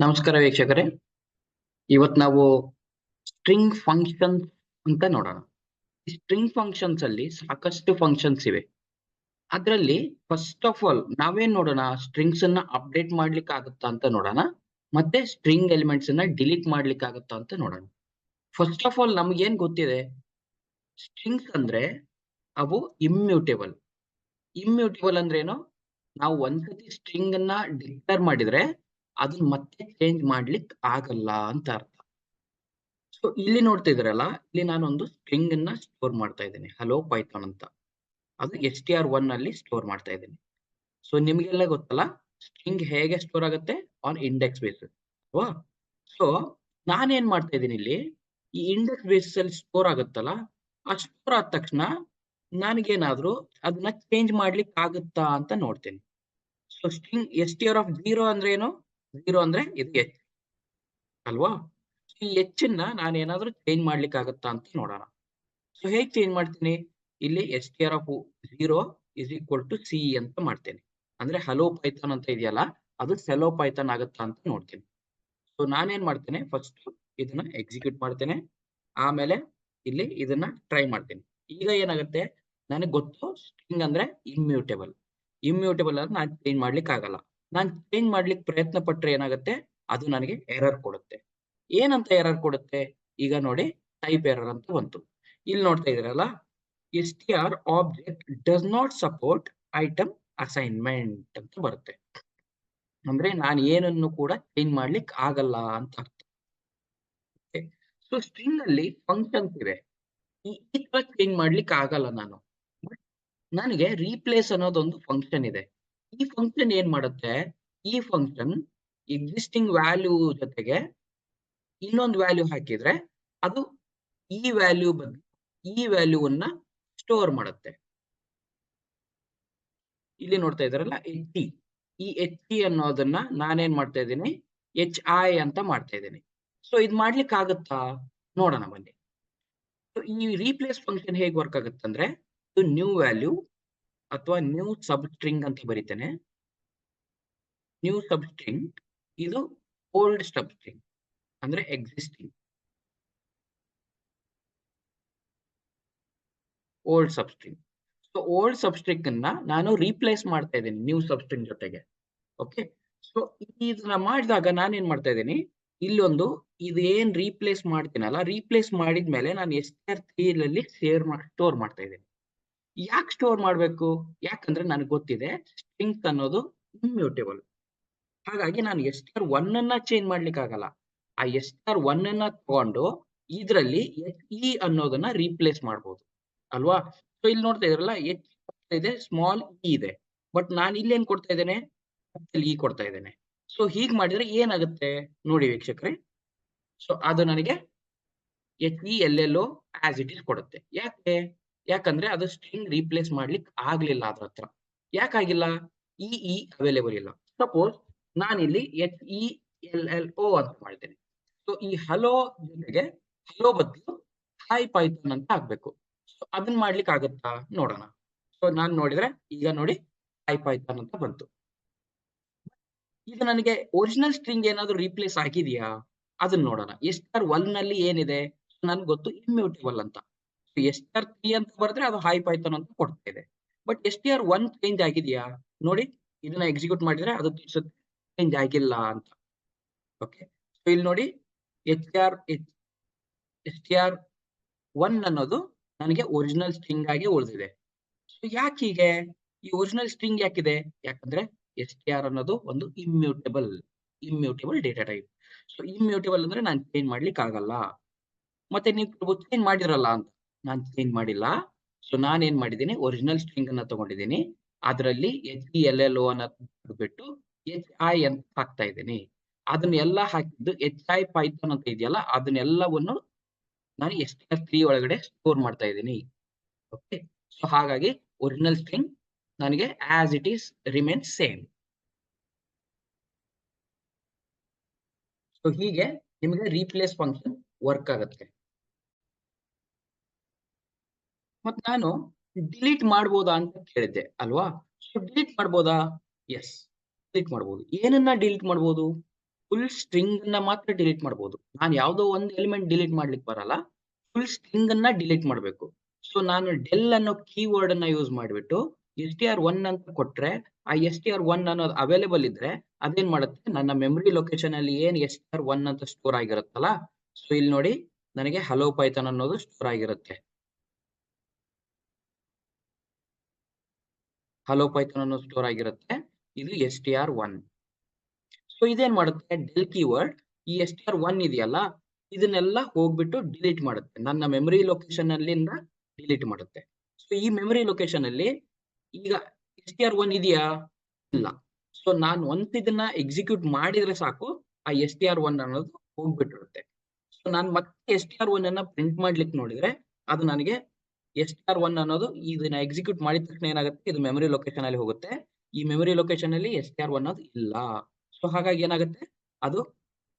ನಮಸ್ಕಾರ ವೀಕ್ಷಕರೇ. ಇವತ್ತು ನಾವು ಸ್ಟ್ರಿಂಗ್ ಫಂಕ್ಷನ್ಸ್ ಅಂತ ನೋಡೋಣ. ಈ ಸ್ಟ್ರಿಂಗ್ ಫಂಕ್ಷನ್ಸ್ ಅಲ್ಲಿ ಸಾಕಷ್ಟು ಫಂಕ್ಷನ್ಸ್ ಇವೆ. ಅದರಲ್ಲಿ ಫಸ್ಟ್ ಆಫ್ ಆಲ್ ನಾವೇನ್ ನೋಡೋಣ, ಸ್ಟ್ರಿಂಗ್ಸ್ ಅನ್ನ ಅಪ್ಡೇಟ್ ಮಾಡ್ಲಿಕ್ಕೆ ಆಗುತ್ತಾ ಅಂತ ನೋಡೋಣ. ಮತ್ತೆ ಸ್ಟ್ರಿಂಗ್ ಎಲಿಮೆಂಟ್ಸ್ ಅನ್ನ ಡಿಲೀಟ್ ಮಾಡ್ಲಿಕ್ಕೆ ಆಗುತ್ತಾ ಅಂತ ನೋಡೋಣ. ಫಸ್ಟ್ ಆಫ್ ಆಲ್ ನಮ್ಗೇನ್ ಗೊತ್ತಿದೆ, ಸ್ಟ್ರಿಂಗ್ಸ್ ಅಂದ್ರೆ ಅವು ಇಮ್ಮ್ಯೂಟೇಬಲ್. ಇಮ್ಮ್ಯೂಟೇಬಲ್ ಅಂದ್ರೆ ಏನು? ನಾವು ಒಂದ್ಸತಿ ಸ್ಟ್ರಿಂಗ್ ಅನ್ನ ಡಿಕ್ಲೇರ್ ಮಾಡಿದ್ರೆ ಅದನ್ನ ಮತ್ತೆ ಚೇಂಜ್ ಮಾಡ್ಲಿಕ್ಕೆ ಆಗಲ್ಲ ಅಂತ ಅರ್ಥ. ಸೊ ಇಲ್ಲಿ ನೋಡ್ತಾ ಇದ್ರಲ್ಲ, ಇಲ್ಲಿ ನಾನೊಂದು ಸ್ಟ್ರಿಂಗ್ ಅನ್ನ ಸ್ಟೋರ್ ಮಾಡ್ತಾ ಇದ್ದೇನೆ, ಹಲೋ ಪೈಥಾನ್ ಅಂತ. ಅದು str1 ಅಲ್ಲಿ ಸ್ಟೋರ್ ಮಾಡ್ತಾ ಇದ್ದೇನೆ. ಸೊ ನಿಮ್ಗೆಲ್ಲ ಗೊತ್ತಲ್ಲ, ಸ್ಟ್ರಿಂಗ್ ಹೇಗೆ ಸ್ಟೋರ್ ಆಗುತ್ತೆ? ಆನ್ ಇಂಡೆಕ್ಸ್ ಬೇಸಿಸ್ ಅಲ್ವಾ? ಸೊ ನಾನೇನ್ ಮಾಡ್ತಾ ಇದ್ದೀನಿ ಇಲ್ಲಿ, ಈ ಇಂಡೆಕ್ಸ್ ಬೇಸಿಸ್ ಅಲ್ಲಿ ಸ್ಟೋರ್ ಆಗುತ್ತಲ್ಲ, ಆ ಸ್ಟೋರ್ ಆದ ತಕ್ಷಣ ನನಗೇನಾದ್ರೂ ಅದನ್ನ ಚೇಂಜ್ ಮಾಡ್ಲಿಕ್ಕೆ ಆಗುತ್ತಾ ಅಂತ ನೋಡ್ತೇನೆ. ಸೊ ಸ್ಟ್ರಿಂಗ್ str(0) ಅಂದ್ರೆ ಏನು? 0 ಅಂದ್ರೆ ಇದು h ಅಲ್ವಾ? ಈ h ನ್ನ ನಾನೇನಾದ್ರೂ ಚೇಂಜ್ ಮಾಡ್ಲಿಕ್ಕೆ ಆಗುತ್ತಾ ಅಂತ ನೋಡೋಣ. ಸೊ ಹೇಗೆ ಚೇಂಜ್ ಮಾಡ್ತೀನಿ? ಇಲ್ಲಿ str(0) = c ಅಂತ ಮಾಡ್ತೇನೆ. ಅಂದ್ರೆ ಹಲೋ ಪೈಥಾನ್ ಅಂತ ಇದೆಯಲ್ಲ, ಅದು ಸೆಲೋ ಪೈಥಾನ್ ಆಗುತ್ತಾ ಅಂತ ನೋಡ್ತೀನಿ. ಸೊ ನಾನೇನ್ ಮಾಡ್ತೇನೆ, ಫಸ್ಟ್ ಇದನ್ನ ಎಕ್ಸಿಕ್ಯೂಟ್ ಮಾಡ್ತೇನೆ. ಆಮೇಲೆ ಇಲ್ಲಿ ಇದನ್ನ ಟ್ರೈ ಮಾಡ್ತೀನಿ. ಈಗ ಏನಾಗುತ್ತೆ, ನನಗೆ ಗೊತ್ತು ಸ್ಟ್ರಿಂಗ್ ಅಂದ್ರೆ ಇಮ್ಮ್ಯೂಟೇಬಲ್. ಇಮ್ಮ್ಯೂಟೇಬಲ್ ಅಂದ್ರೆ ನಾನು ಚೇಂಜ್ ಮಾಡ್ಲಿಕ್ಕೆ ಆಗಲ್ಲ. ನಾನು ಚೇಂಜ್ ಮಾಡ್ಲಿಕ್ಕೆ ಪ್ರಯತ್ನ ಪಟ್ರೆ ಏನಾಗುತ್ತೆ, ಅದು ನನಗೆ ಎರರ್ ಕೊಡುತ್ತೆ. ಏನಂತ ಎರರ್ ಕೊಡುತ್ತೆ? ಈಗ ನೋಡಿ, ಟೈಪ್ ಎರರ್ ಅಂತ ಬಂತು. ಇಲ್ಲಿ ನೋಡ್ತಾ ಇದ್ರಲ್ಲ, str object does not support item assignment ಅಂತ ಬರುತ್ತೆ. ಅಂದ್ರೆ ನಾನು ಏನನ್ನು ಕೂಡ ಚೇಂಜ್ ಮಾಡ್ಲಿಕ್ಕೆ ಆಗಲ್ಲ ಅಂತ ಅರ್ಥ. ಸೊ ಸ್ಟ್ರಿಂಗ್ ಅಲ್ಲಿ ಫಂಕ್ಷನ್ಸ್ ಇವೆ. ಈ ತರ ಚೇಂಜ್ ಮಾಡ್ಲಿಕ್ಕೆ ಆಗಲ್ಲ ನಾನು. ಬಟ್ ನನಗೆ ರೀಪ್ಲೇಸ್ ಅನ್ನೋದೊಂದು ಫಂಕ್ಷನ್ ಇದೆ. ಈ ಫಂಕ್ಷನ್ ಏನ್ ಮಾಡುತ್ತೆ, ಈ ಫಂಕ್ಷನ್ ಎಕ್ಸಿಸ್ಟಿಂಗ್ ವ್ಯಾಲ್ಯೂ ಜೊತೆಗೆ ಇನ್ನೊಂದು ವ್ಯಾಲ್ಯೂ ಹಾಕಿದ್ರೆ ಅದು ಈ ವ್ಯಾಲ್ಯೂ ಬದಲು ಈ ವ್ಯಾಲ್ಯೂವನ್ನ ಸ್ಟೋರ್ ಮಾಡುತ್ತೆ. ಇಲ್ಲಿ ನೋಡ್ತಾ ಇದ್ದಾರಲ್ಲ, HT. ಈ HT ಅನ್ನೋದನ್ನ ನಾನೇನ್ ಮಾಡ್ತಾ ಇದ್ದೀನಿ, HI ಅಂತ ಮಾಡ್ತಾ ಇದ್ದೀನಿ. ಸೊ ಇದು ಮಾಡ್ಲಿಕ್ಕೆ ಆಗುತ್ತಾ? ನೋಡೋಣ ಬನ್ನಿ. ಸೊ ಈ ರೀಪ್ಲೇಸ್ ಫಂಕ್ಷನ್ ಹೇಗೆ ವರ್ಕ್ ಆಗುತ್ತಂದ್ರೆ, ಇದು ನ್ಯೂ ವ್ಯಾಲ್ಯೂ ಅಥವಾ ನ್ಯೂ ಸಬ್ ಸ್ಟ್ರಿಂಗ್ ಅಂತ ಬರೀತೇನೆ. ನ್ಯೂ ಸಬ್ ಸ್ಟ್ರಿಂಗ್, ಇದು ಓಲ್ಡ್ ಸಬ್ ಸ್ಟ್ರಿಂಗ್ ಅಂದ್ರೆ ಎಕ್ಸಿಸ್ಟಿಂಗ್ ಓಲ್ಡ್ ಸಬ್ ಸ್ಟ್ರಿಂಗ್. ಸೊ ಓಲ್ಡ್ ಸಬ್ ಸ್ಟ್ರಿಂಗ್ ಅನ್ನ ನಾನು ರೀಪ್ಲೇಸ್ ಮಾಡ್ತಾ ಇದ್ದೀನಿ ನ್ಯೂ ಸಬ್ ಸ್ಟ್ರಿಂಗ್ ಜೊತೆಗೆ. ಓಕೆ. ಸೊ ಇದನ್ನ ಮಾಡಿದಾಗ ನಾನೇನ್ ಮಾಡ್ತಾ ಇದ್ದೀನಿ, ಇಲ್ಲೊಂದು ಇದೇನ್ ರೀಪ್ಲೇಸ್ ಮಾಡ್ತೀನಲ್ಲ, ರೀಪ್ಲೇಸ್ ಮಾಡಿದ್ಮೇಲೆ ನಾನು str3 ಅಲ್ಲಿ ಸ್ಟೋರ್ ಮಾಡ್ತಾ ಇದ್ದೀನಿ. ಯಾಕೆ ಸ್ಟೋರ್ ಮಾಡ್ಬೇಕು? ಯಾಕಂದ್ರೆ ನನಗೆ ಗೊತ್ತಿದೆ ಸ್ಟ್ರಿಂಗ್ಸ್ ಅನ್ನೋದು ಇಮ್ಮ್ಯೂಟೇಬಲ್. ಹಾಗಾಗಿ ನಾನು str1 ಅನ್ನ ಚೇಂಜ್ ಮಾಡ್ಲಿಕ್ಕೆ ಆಗಲ್ಲ. ಆ str1 ಅನ್ನ ತಗೊಂಡು ಇದರಲ್ಲಿ he ಅನ್ನೋದನ್ನ ರೀಪ್ಲೇಸ್ ಮಾಡಬಹುದು ಅಲ್ವಾ? ಸೊ ಇಲ್ಲಿ ನೋಡ್ತಾ ಇದ್ರಲ್ಲ, h ಇದೆ, ಸ್ಮಾಲ್ e ಇದೆ. ಬಟ್ ನಾನು ಇಲ್ಲಿ ಏನ್ ಕೊಡ್ತಾ ಇದ್ದೇನೆ, e ಕೊಡ್ತಾ ಇದ್ದೇನೆ. ಸೊ ಹೀಗ್ ಮಾಡಿದ್ರೆ ಏನಾಗುತ್ತೆ ನೋಡಿ ವೀಕ್ಷಕರೇ. ಸೊ ಅದು ನನಗೆ HELLO ಆಸ್ ಇಟ್ ಇಸ್ ಕೊಡುತ್ತೆ. ಯಾಕೆ? ಯಾಕಂದ್ರೆ ಅದು ಸ್ಟ್ರಿಂಗ್ ರೀಪ್ಲೇಸ್ ಮಾಡ್ಲಿಕ್ಕೆ ಆಗ್ಲಿಲ್ಲ ಅದ್ರ ಹತ್ರ. ಯಾಕಾಗಿಲ್ಲ? ಈ ಅವೈಲೇಬಲ್ ಇಲ್ಲ. ಸಪೋಸ್ ನಾನಿಲ್ಲಿ HELLO ಅಂತ ಮಾಡ್ತೇನೆ. ಸೊ ಈ ಹಲೋ ಜೊತೆಗೆ ಹಲೋ ಬದಲು ಹಾಯ್ ಪೈಥಾನ್ ಅಂತ ಹಾಕ್ಬೇಕು. ಸೊ ಅದನ್ನ ಮಾಡ್ಲಿಕ್ಕೆ ಆಗುತ್ತಾ ನೋಡೋಣ. ಸೊ ನಾನ್ ನೋಡಿದ್ರೆ ಈಗ ನೋಡಿ, ಹಾಯ್ ಪೈಥಾನ್ ಅಂತ ಬಂತು. ಈಗ ನನಗೆ ಒರಿಜಿನಲ್ ಸ್ಟ್ರಿಂಗ್ ಏನಾದ್ರು ರೀಪ್ಲೇಸ್ ಆಗಿದೆಯಾ? ಅದನ್ನ ನೋಡೋಣ. str1 ನಲ್ಲಿ ಏನಿದೆ? ನನ್ಗೆ ಗೊತ್ತು ಇಮ್ಮ್ಯೂಟೇಬಲ್ ಅಂತ. str3 ಅಂತ ಬರೆದ್ರೆ ಅದು ಹಾಯ್ ಪೈಥಾನ್ ಅಂತ ಕೊಡ್ತಾ ಇದೆ. ಬಟ್ str1 ಚೇಂಜ್ ಆಗಿದೆಯಾ? ನೋಡಿ, ಇದನ್ನ ಎಕ್ಸಿಕ್ಯೂಟ್ ಮಾಡಿದ್ರೆ ಅದು ತೋರಿಸುತ್ತೆ ಚೇಂಜ್ ಆಗಿಲ್ಲ ಅಂತ. ಓಕೆ. ಸೊ ಇಲ್ಲಿ ನೋಡಿ, str1 ಅನ್ನೋದು ನನಗೆ ಒರಿಜಿನಲ್ ಸ್ಟ್ರಿಂಗ್ ಆಗಿ ಉಳಿದಿದೆ. ಸೊ ಯಾಕೆ ಹೀಗೆ? ಈ ಒರಿಜಿನಲ್ ಸ್ಟ್ರಿಂಗ್ ಯಾಕಿದೆ? ಯಾಕಂದ್ರೆ str ಅನ್ನೋದು ಒಂದು ಇಮ್ಮ್ಯೂಟೇಬಲ್ ಡೇಟಾ ಟೈಪ್. ಸೊ ಇಮ್ಮ್ಯೂಟೇಬಲ್ ಅಂದ್ರೆ ನಾನು ಚೇಂಜ್ ಮಾಡ್ಲಿಕ್ಕೆ ಆಗಲ್ಲ. ಮತ್ತೆ ನೀವು ಚೇಂಜ್ ಮಾಡಿದ್ರಲ್ಲ ಅಂತ. ನಾನು ಚೇಂಜ್ ಮಾಡಿಲ್ಲ. ಸೊ ನಾನೇನ್ ಮಾಡಿದ್ದೀನಿ, ಒರಿಜಿನಲ್ ಸ್ಟ್ರಿಂಗ್ ಅನ್ನ ತಗೊಂಡಿದ್ದೀನಿ. ಅದರಲ್ಲಿ HELLO ಅನ್ನ ಬಿಟ್ಟು HI ಅಂತ ಹಾಕ್ತಾ ಇದ್ದೀನಿ. ಅದನ್ನೆಲ್ಲ ಹಾಕಿದ್ದು HI ಪೈಥಾನ್ ಅಂತ ಇದೆಯಲ್ಲ, ಅದನ್ನೆಲ್ಲವನ್ನು ನಾನು str3 ಒಳಗಡೆ ಸ್ಟೋರ್ ಮಾಡ್ತಾ ಇದ್ದೀನಿ. ಓಕೆ. ಸೊ ಹಾಗಾಗಿ ಒರಿಜಿನಲ್ ಸ್ಟ್ರಿಂಗ್ ನನಗೆ as it is remains same. So ಹೀಗೆ ನಿಮಗೆ ರೀಪ್ಲೇಸ್ ಫಂಕ್ಷನ್ ವರ್ಕ್ ಆಗುತ್ತೆ. ಮತ್ ನಾನು ಡಿಲೀಟ್ ಮಾಡ್ಬೋದಾ ಅಂತ ಕೇಳಿದ್ದೆ ಅಲ್ವಾ? ಸೊ ಡಿಲೀಟ್ ಮಾಡ್ಬೋದಾ? ಎಸ್, ಡಿಲೀಟ್ ಮಾಡ್ಬೋದು. ಏನನ್ನ ಡಿಲೀಟ್ ಮಾಡ್ಬೋದು? ಫುಲ್ ಸ್ಟ್ರಿಂಗ್ ಅನ್ನ ಮಾತ್ರ ಡಿಲೀಟ್ ಮಾಡಬಹುದು. ನಾನು ಯಾವುದೋ ಒಂದು ಎಲಿಮೆಂಟ್ ಡಿಲೀಟ್ ಮಾಡ್ಲಿಕ್ಕೆ ಬರಲ್ಲ. ಫುಲ್ ಸ್ಟ್ರಿಂಗ್ ಅನ್ನ ಡಿಲೀಟ್ ಮಾಡಬೇಕು. ಸೊ ನಾನು ಡೆಲ್ ಅನ್ನೋ ಕೀವರ್ಡ್ ಅನ್ನ ಯೂಸ್ ಮಾಡಿಬಿಟ್ಟು str1 ಅಂತ ಕೊಟ್ರೆ, ಆ str1 ಅನ್ನೋದು ಅವೈಲೇಬಲ್ ಇದ್ರೆ ಅದೇನ್ ಮಾಡುತ್ತೆ, ನನ್ನ ಮೆಮೊರಿ ಲೊಕೇಶನ್ ಅಲ್ಲಿ ಏನ್ str1 ಅಂತ ಸ್ಟೋರ್ ಆಗಿರುತ್ತಲ್ಲ, ಸೊ ಇಲ್ಲಿ ನೋಡಿ ನನಗೆ ಹಲೋ ಪೈಥಾನ್ ಅನ್ನೋದು ಸ್ಟೋರ್ ಆಗಿರುತ್ತೆ. ಹಲೋ ಪೈಥಾನ್ ಅನ್ನೋದು ಸ್ಟೋರ್ ಆಗಿರುತ್ತೆ. ಇದು str1. ಸೊ ಇದೇನ್ ಮಾಡುತ್ತೆ, ಡೆಲ್ ಕೀವರ್ಡ್ ಈ str1 ಇದೆಯಲ್ಲ, ಇದನ್ನೆಲ್ಲ ಹೋಗ್ಬಿಟ್ಟು ಡಿಲೀಟ್ ಮಾಡುತ್ತೆ. ನನ್ನ ಮೆಮೊರಿ ಲೊಕೇಶನ್ ಅಲ್ಲಿಂದ ಡಿಲೀಟ್ ಮಾಡುತ್ತೆ. ಸೊ ಈ ಮೆಮೊರಿ ಲೊಕೇಶನ್ ಅಲ್ಲಿ ಈಗ str1 ಇದೆಯಾ? ಇಲ್ಲ. ಸೊ ನಾನು ಒಂದ್ ಇದನ್ನ ಎಕ್ಸಿಕ್ಯೂಟ್ ಮಾಡಿದ್ರೆ ಸಾಕು, ಆ str1 ಅನ್ನೋದು ಹೋಗ್ಬಿಟ್ಟಿರುತ್ತೆ. ಸೊ ನಾನು ಮತ್ತೆ str1 ಅನ್ನ ಪ್ರಿಂಟ್ ಮಾಡ್ಲಿಕ್ಕೆ ನೋಡಿದ್ರೆ ಅದು ನನಗೆ str1 ಅನ್ನೋದು ಇದನ್ನ ಎಕ್ಸಿಕ್ಯೂಟ್ ಮಾಡಿದ ತಕ್ಷಣ ಏನಾಗುತ್ತೆ, ಇದು ಮೆಮೊರಿ ಲೊಕೇಶನ್ ಅಲ್ಲಿ ಹೋಗುತ್ತೆ. ಈ ಮೆಮೊರಿ ಲೊಕೇಶನ್ ಅಲ್ಲಿ str1 ಅನ್ನೋದು ಇಲ್ಲ. ಸೊ ಹಾಗಾಗಿ ಏನಾಗುತ್ತೆ, ಅದು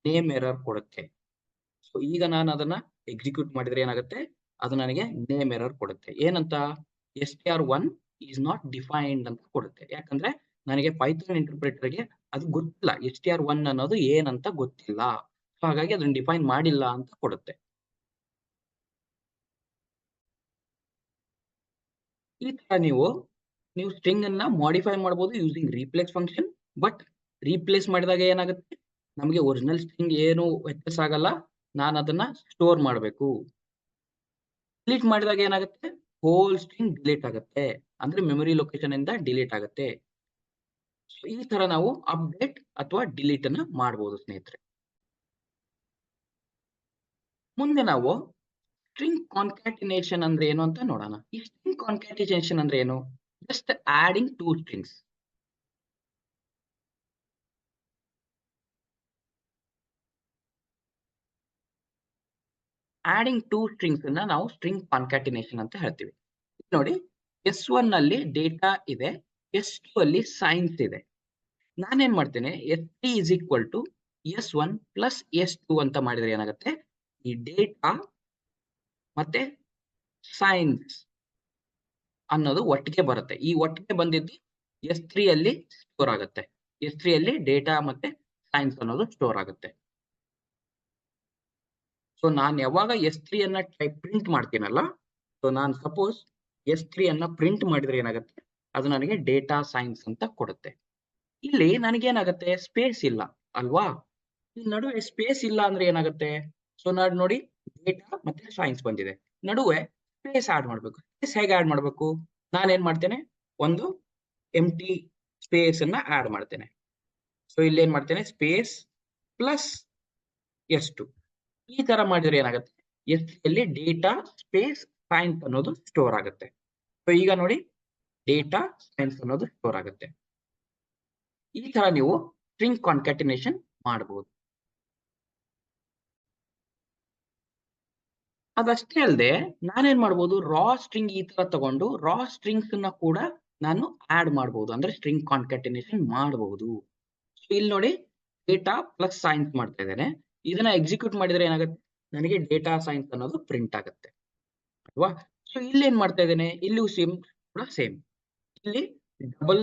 ನೇಮ್ ಎರರ್ ಕೊಡುತ್ತೆ. ಸೊ ಈಗ ನಾನು ಅದನ್ನ ಎಕ್ಸಿಕ್ಯೂಟ್ ಮಾಡಿದ್ರೆ ಏನಾಗುತ್ತೆ, ಅದು ನನಗೆ ನೇಮ್ ಎರರ್ ಕೊಡುತ್ತೆ. ಏನಂತ, str1 ಈಸ್ ನಾಟ್ ಡಿಫೈನ್ಡ್ ಅಂತ ಕೊಡುತ್ತೆ. ಯಾಕಂದ್ರೆ ನನಗೆ ಪೈಥಾನ್ ಇಂಟರ್ಪ್ರಿಟರ್ ಗೆ ಅದು ಗೊತ್ತಿಲ್ಲ, str1 ಅನ್ನೋದು ಏನಂತ ಗೊತ್ತಿಲ್ಲ. ಸೊ ಹಾಗಾಗಿ ಅದನ್ನ ಡಿಫೈನ್ ಮಾಡಿಲ್ಲ ಅಂತ ಕೊಡುತ್ತೆ. ಈ ತರ ನೀವು ಸ್ಟ್ರಿಂಗ್ ಅನ್ನ ಮಾಡಿಫೈ ಮಾಡಬಹುದು using replace function. But replace ಮಾಡಿದಾಗ ಏನಾಗುತ್ತೆ, ನಮಗೆ ಒರಿಜಿನಲ್ ಸ್ಟ್ರಿಂಗ್ ಏನು ವ್ಯತ್ಯಾಸ ಆಗಲ್ಲ, ನಾನು ಅದನ್ನ ಸ್ಟೋರ್ ಮಾಡಬೇಕು. ಡಿಲೀಟ್ ಮಾಡಿದಾಗ ಏನಾಗುತ್ತೆ, ಹೋಲ್ ಸ್ಟ್ರಿಂಗ್ ಡಿಲೀಟ್ ಆಗುತ್ತೆ, ಅಂದ್ರೆ ಮೆಮೊರಿ ಲೊಕೇಶನ್ ಇಂದ ಡಿಲೀಟ್ ಆಗುತ್ತೆ. ಸೊ ಈ ತರ ನಾವು ಅಪ್ಡೇಟ್ ಅಥವಾ ಡಿಲೀಟ್ ಅನ್ನ ಮಾಡಬಹುದು ಸ್ನೇಹಿತರೆ. ಮುಂದೆ ನಾವು ಸ್ಟ್ರಿಂಗ್ ಕಾನ್ಕ್ಯಾಟಿನೇಷನ್ ಅಂದ್ರೆ ಏನು ಅಂತ ನೋಡೋಣ. ಈ ಸ್ಟ್ರಿಂಗ್ ಕಾನ್ಕ್ಯಾಟಿನೇಷನ್ ಅಂದ್ರೆ ಏನು, just adding two strings. Adding two strings ಅನ್ನ ನಾವು ಸ್ಟ್ರಿಂಗ್ ಕಾನ್ಕ್ಯಾಟಿನೇಷನ್ ಅಂತ ಹೇಳ್ತೀವಿ. ನೋಡಿ, S1 ಅಲ್ಲಿ ಡೇಟಾ ಇದೆ, S2 ಅಲ್ಲಿ ಸೈನ್ಸ್ ಇದೆ. ನಾನೇನ್ ಮಾಡ್ತೇನೆ, S3 is equal to S1 plus S2 ಅಂತ ಮಾಡಿದ್ರೆ ಏನಾಗುತ್ತೆ, ಈ ಡೇಟಾ ಮತ್ತೆ ಸೈನ್ಸ್ ಅನ್ನೋದು ಒಟ್ಟಿಗೆ ಬರುತ್ತೆ. ಈ ಒಟ್ಟಿಗೆ ಬಂದಿದ್ದು S3 ಅಲ್ಲಿ ಸ್ಟೋರ್ ಆಗುತ್ತೆ. S3 ಅಲ್ಲಿ ಡೇಟಾ ಮತ್ತೆ ಸೈನ್ಸ್ ಅನ್ನೋದು ಸ್ಟೋರ್ ಆಗುತ್ತೆ. ಸೊ ನಾನು ಯಾವಾಗ S3 ಅನ್ನ ಪ್ರಿಂಟ್ ಮಾಡ್ತೀನಲ್ಲ, ಸೊ ನಾನು ಸಪೋಸ್ S3 ಅನ್ನ ಪ್ರಿಂಟ್ ಮಾಡಿದ್ರೆ ಏನಾಗುತ್ತೆ, ಅದು ನನಗೆ ಡೇಟಾ ಸೈನ್ಸ್ ಅಂತ ಕೊಡುತ್ತೆ. ಇಲ್ಲಿ ನನಗೇನಾಗುತ್ತೆ, ಸ್ಪೇಸ್ ಇಲ್ಲ ಅಲ್ವಾ, ಈ ನಡುವೆ ಸ್ಪೇಸ್ ಇಲ್ಲ ಅಂದ್ರೆ ಏನಾಗುತ್ತೆ, ಸೊ ನೋಡಿ ಡೇಟಾ ಮತ್ತೆ ಸೈನ್ಸ್ ಬಂದಿದೆ, ನಡುವೆ ಸ್ಪೇಸ್ ಆಡ್ ಮಾಡ್ಬೇಕು. ಸ್ಪೇಸ್ ಹೇಗೆ ಆಡ್ ಮಾಡ್ಬೇಕು, ನಾನೇನ್ ಮಾಡ್ತೇನೆ, ಒಂದು ಎಂಟಿ ಸ್ಪೇಸ್ ಅನ್ನ ಆಡ್ ಮಾಡ್ತೇನೆ. ಸೊ ಇಲ್ಲಿ ಏನ್ ಮಾಡ್ತೇನೆ, ಸ್ಪೇಸ್ ಪ್ಲಸ್ S2. ಈ ತರ ಮಾಡಿದ್ರೆ ಏನಾಗುತ್ತೆ, S3 ಅಲ್ಲಿ ಡೇಟಾ ಸ್ಪೇಸ್ ಸೈನ್ಸ್ ಅನ್ನೋದು ಸ್ಟೋರ್ ಆಗುತ್ತೆ. ಸೊ ಈಗ ನೋಡಿ, ಡೇಟಾ ಸೈನ್ಸ್ ಅನ್ನೋದು ಸ್ಟೋರ್ ಆಗುತ್ತೆ. ಈ ತರ ನೀವು ಸ್ಟ್ರಿಂಗ್ ಕಾನ್ಕ್ಯಾಟಿನೇಷನ್ ಮಾಡಬಹುದು. ಅದಷ್ಟೇ ಅಲ್ಲದೆ ನಾನೇನ್ ಮಾಡ್ಬೋದು, ರಾ ಸ್ಟ್ರಿಂಗ್ ಈ ತರ ತಗೊಂಡು ರಾ ಸ್ಟ್ರಿಂಗ್ಸ್ ಅನ್ನ ಕೂಡ ನಾನು ಆಡ್ ಮಾಡಬಹುದು, ಅಂದ್ರೆ ಸ್ಟ್ರಿಂಗ್ ಕಾನ್ಕ್ಯಾಟಿನೇಷನ್ ಮಾಡಬಹುದು. ಸೊ ಇಲ್ಲಿ ನೋಡಿ, ಡೇಟಾ ಪ್ಲಸ್ ಸೈನ್ಸ್ ಮಾಡ್ತಾ ಇದ್ದೇನೆ. ಇದನ್ನ ಎಕ್ಸಿಕ್ಯೂಟ್ ಮಾಡಿದ್ರೆ ಏನಾಗುತ್ತೆ, ನನಗೆ ಡೇಟಾ ಸೈನ್ಸ್ ಅನ್ನೋದು ಪ್ರಿಂಟ್ ಆಗುತ್ತೆ ಅಲ್ವಾ. ಸೊ ಇಲ್ಲಿ ಏನ್ ಮಾಡ್ತಾ ಇದ್ದೇನೆ, ಇಲ್ಲೂ ಸೇಮ್ ಕೂಡ ಸೇಮ್, ಇಲ್ಲಿ ಡಬಲ್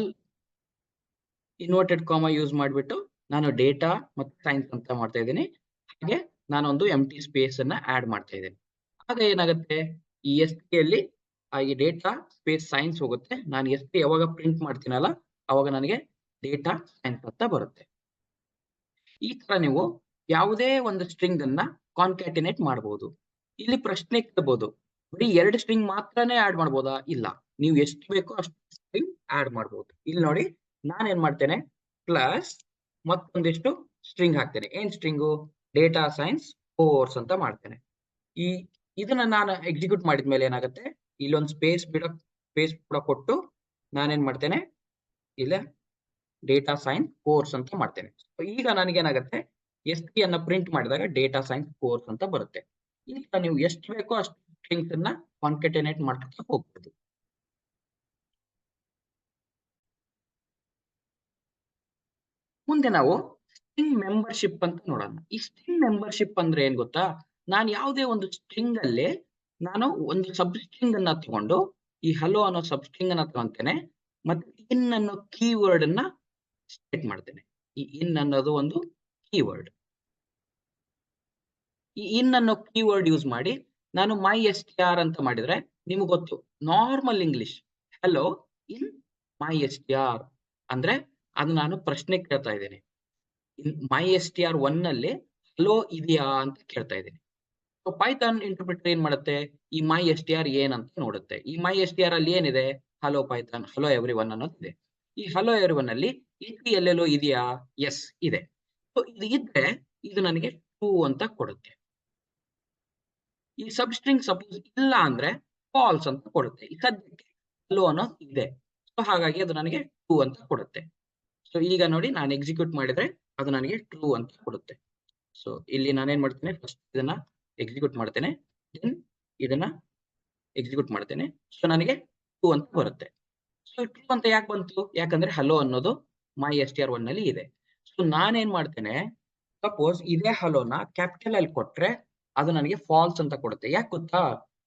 ಇನ್ವರ್ಟೆಡ್ ಕಾಮಾ ಯೂಸ್ ಮಾಡಿಬಿಟ್ಟು ನಾನು ಡೇಟಾ ಮತ್ತು ಸೈನ್ಸ್ ಅಂತ ಮಾಡ್ತಾ ಇದ್ದೀನಿ. ಹಾಗೆ ನಾನೊಂದು ಎಂಟಿ ಸ್ಪೇಸ್ ಅನ್ನ ಆಡ್ ಮಾಡ್ತಾ ಇದ್ದೇನೆ. ಆಗ ಏನಾಗುತ್ತೆ, ಈ S3 ಅಲ್ಲಿ ಈ ಡೇಟಾ ಸ್ಪೇಸ್ ಸೈನ್ಸ್ ಹೋಗುತ್ತೆ. ನಾನು S3 ಯಾವಾಗ ಪ್ರಿಂಟ್ ಮಾಡ್ತೀನಲ್ಲ, ಅವಾಗ ನನಗೆ ಡೇಟಾ ಸೈನ್ಸ್ ಅಂತ ಬರುತ್ತೆ. ಈ ತರ ನೀವು ಯಾವುದೇ ಒಂದು ಸ್ಟ್ರಿಂಗ್ ಅನ್ನ ಕಾನ್ಕ್ಯಾಟಿನೇಟ್ ಮಾಡಬಹುದು. ಇಲ್ಲಿ ಪ್ರಶ್ನೆ ಕೇಳಬಹುದು, ಬರೀ 2 ಸ್ಟ್ರಿಂಗ್ ಮಾತ್ರನೇ ಆಡ್ ಮಾಡಬಹುದಾ? ಇಲ್ಲ, ನೀವು ಎಷ್ಟು ಬೇಕೋ ಅಷ್ಟು ಸ್ಟ್ರಿಂಗ್ ಆಡ್ ಮಾಡಬಹುದು. ಇಲ್ಲಿ ನೋಡಿ, ನಾನೇನ್ ಮಾಡ್ತೇನೆ, ಪ್ಲಸ್ ಮತ್ತೊಂದಿಷ್ಟು ಸ್ಟ್ರಿಂಗ್ ಹಾಕ್ತೇನೆ. ಏನ್ ಸ್ಟ್ರಿಂಗು, ಡೇಟಾ ಸೈನ್ಸ್ ಕೋರ್ಸ್ ಅಂತ ಮಾಡ್ತೇನೆ. ಇದನ್ನ ನಾನು ಎಕ್ಸಿಕ್ಯೂಟ್ ಮಾಡಿದ್ಮೇಲೆ ಏನಾಗುತ್ತೆ, ಇಲ್ಲೊಂದು ಸ್ಪೇಸ್ ಕೂಡ ಕೊಟ್ಟು ನಾನೇನ್ ಮಾಡ್ತೇನೆ, ಇಲ್ಲ ಡೇಟಾ ಸೈನ್ಸ್ ಕೋರ್ಸ್ ಅಂತ ಮಾಡ್ತೇನೆ. ಈಗ ನನಗೇನಾಗುತ್ತೆ, S3 ಅನ್ನ ಪ್ರಿಂಟ್ ಮಾಡಿದಾಗ ಡೇಟಾ ಸೈನ್ಸ್ ಕೋರ್ಸ್ ಅಂತ ಬರುತ್ತೆ. ಈ ತರ ನೀವು ಎಷ್ಟು ಬೇಕೋ ಅಷ್ಟು ಸ್ಟ್ರಿಂಗ್ಸ್ ಅನ್ನ ಕಾನ್ಕ್ಯಾಟಿನೇಟ್ ಮಾಡ್ತಾ ಹೋಗ್ಬೋದು. ಮುಂದೆ ನಾವು ಸ್ಟ್ರಿಂಗ್ ಮೆಂಬರ್ಶಿಪ್ ಅಂತ ನೋಡೋಣ. ಈ ಸ್ಟ್ರಿಂಗ್ ಮೆಂಬರ್ಶಿಪ್ ಅಂದ್ರೆ ಏನ್ ಗೊತ್ತಾ, ನಾನು ಯಾವುದೇ ಒಂದು ಸ್ಟ್ರಿಂಗ್ ಅಲ್ಲಿ ನಾನು ಒಂದು ಸಬ್ ಸ್ಟ್ರಿಂಗ್ ಅನ್ನ ತಗೊಂಡು ಈ ಹಲೋ ಅನ್ನೋ ಸಬ್ ಸ್ಟ್ರಿಂಗ್ ಅನ್ನ ತಗೊಂತೇನೆ, ಮತ್ತೆ ಇನ್ ಅನ್ನೋ ಕೀವರ್ಡ್ ಅನ್ನ ಸ್ಟೇಟ್ ಮಾಡ್ತೇನೆ. ಈ ಇನ್ ಅನ್ನೋದು ಒಂದು ಕೀವರ್ಡ್. ಈ ಇನ್ ಅನ್ನೋ ಕೀವರ್ಡ್ ಯೂಸ್ ಮಾಡಿ ನಾನು ಮೈ ಎಸ್ ಟಿ ಆರ್ ಅಂತ ಮಾಡಿದ್ರೆ ನಿಮ್ಗೆ ಗೊತ್ತು, ನಾರ್ಮಲ್ ಇಂಗ್ಲಿಷ್ ಹಲೋ ಇನ್ ಮೈ ಎಸ್ ಟಿ ಆರ್ ಅಂದ್ರೆ ಅದು ನಾನು ಪ್ರಶ್ನೆ ಕೇಳ್ತಾ ಇದ್ದೀನಿ. ಮೈ ಎಸ್ ಟಿ ಆರ್ 1 ನಲ್ಲಿ ಹಲೋ ಇದೆಯಾ ಅಂತ ಕೇಳ್ತಾ ಇದ್ದೀನಿ. ಪೈಥಾನ್ ಇಂಟರ್ಪ್ರಿಟರ್ ಏನ್ ಮಾಡುತ್ತೆ, ಈ ಮೈ ಎಸ್ ಟಿ ಆರ್ ಏನಂತ ನೋಡುತ್ತೆ. ಈ ಮೈ ಎಸ್ ಟಿ ಆರ್ ಅಲ್ಲಿ ಏನಿದೆ, hello Python hello everyone ಅನ್ನೋದಿದೆ. ಈ ಹಲೋ ಎವ್ರಿ ಒನ್ ಅಲ್ಲಿ ಇದು ಎಲ್ಲೆಲ್ಲೋ ಇದೆಯಾ, ಎಸ್ ಇದೆ. ಸೊ ಇದು ಇದ್ರೆ ಇದು ನನಗೆ ಟ್ರೂ ಅಂತ ಕೊಡುತ್ತೆ. ಈ ಸಬ್ಸ್ಟ್ರಿಂಗ್ ಸಪೋಸ್ ಇಲ್ಲ ಅಂದ್ರೆ ಫಾಲ್ಸ್ ಅಂತ ಕೊಡುತ್ತೆ. ಈ ಸದ್ಯಕ್ಕೆ ಹಲೋ ಅನ್ನೋದು ಇದೆ, ಸೊ ಹಾಗಾಗಿ ಅದು ನನಗೆ ಟ್ರೂ ಅಂತ ಕೊಡುತ್ತೆ. ಸೊ ಈಗ ನೋಡಿ ನಾನು ಎಕ್ಸಿಕ್ಯೂಟ್ ಮಾಡಿದ್ರೆ ಅದು ನನಗೆ ಟ್ರೂ ಅಂತ ಕೊಡುತ್ತೆ. ಸೊ ಇಲ್ಲಿ ನಾನೇನ್ ಮಾಡ್ತೇನೆ, ಫಸ್ಟ್ ಇದನ್ನ ಎಕ್ಸಿಕ್ಯೂಟ್ ಮಾಡ್ತೇನೆ, ದೆನ್ ಇದನ್ನ ಎಕ್ಸಿಕ್ಯೂಟ್ ಮಾಡ್ತೇನೆ. ಸೊ ನನಗೆ ಟ್ರೂ ಅಂತ ಬರುತ್ತೆ. ಸೊ ಟ್ರೂ ಅಂತ ಯಾಕೆ ಬಂತು, ಯಾಕಂದ್ರೆ ಹಲೋ ಅನ್ನೋದು ಮೈ ಎಸ್ ಟಿ ಆರ್ 1 ನಲ್ಲಿ ಇದೆ. ಸೊ ನಾನೇನ್ ಮಾಡ್ತೇನೆ, ಸಪೋಸ್ ಇದೇ ಹಲೋನ ಕ್ಯಾಪಿಟಲ್ ಅಲ್ಲಿ ಕೊಟ್ರೆ ಅದು ನನಗೆ ಫಾಲ್ಸ್ ಅಂತ ಕೊಡುತ್ತೆ. ಯಾಕೆ ಗೊತ್ತಾ,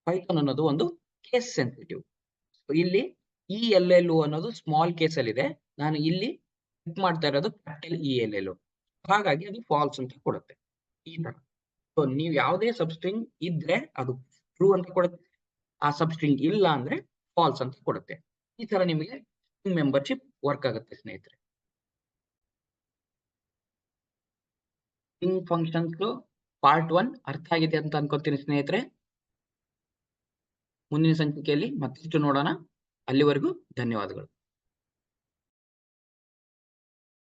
ಪೈಥಾನ್ ಅನ್ನೋದು ಒಂದು ಕೇಸ್ ಸೆನ್ಸಿಟಿವ್. ಇಲ್ಲಿ ಇ ಎಲ್ ಎಲ್ ಅನ್ನೋದು ಸ್ಮಾಲ್ ಕೇಸ್ ಅಲ್ಲಿ ಇದೆ, ನಾನು ಇಲ್ಲಿ ಕ್ಲಿಕ್ ಮಾಡ್ತಾ ಇರೋದು ಕ್ಯಾಪಿಟಲ್ ಇ ಎಲ್ ಎಲ್, ಹಾಗಾಗಿ ಅದು ಫಾಲ್ಸ್ ಅಂತ ಕೊಡುತ್ತೆ. ಈ ತರ. ಸೊ ನೀವು ಯಾವುದೇ ಸಬ್ಸ್ಟ್ರಿಂಗ್ ಇದ್ರೆ ಅದು ಟ್ರೂ ಅಂತ ಕೊಡುತ್ತೆ, ಆ ಸಬ್ಸ್ಟ್ರಿಂಗ್ ಇಲ್ಲ ಅಂದ್ರೆ ಫಾಲ್ಸ್ ಅಂತ ಕೊಡುತ್ತೆ. ಈ ತರ ನಿಮಗೆ ಮೆಂಬರ್ಶಿಪ್ ವರ್ಕ್ ಆಗುತ್ತೆ ಸ್ನೇಹಿತರೆ. ಸ್ಟ್ರಿಂಗ್ ಫಂಕ್ಷನ್ಸ್ ಪಾರ್ಟ್ 1 ಅರ್ಥ ಆಗಿದೆ ಅಂತ ಅನ್ಕೊಂತೀನಿ ಸ್ನೇಹಿತರೆ. ಮುಂದಿನ ಸಂಚಿಕೆಯಲ್ಲಿ ಮತ್ತಷ್ಟು ನೋಡೋಣ. ಅಲ್ಲಿವರೆಗೂ ಧನ್ಯವಾದಗಳು.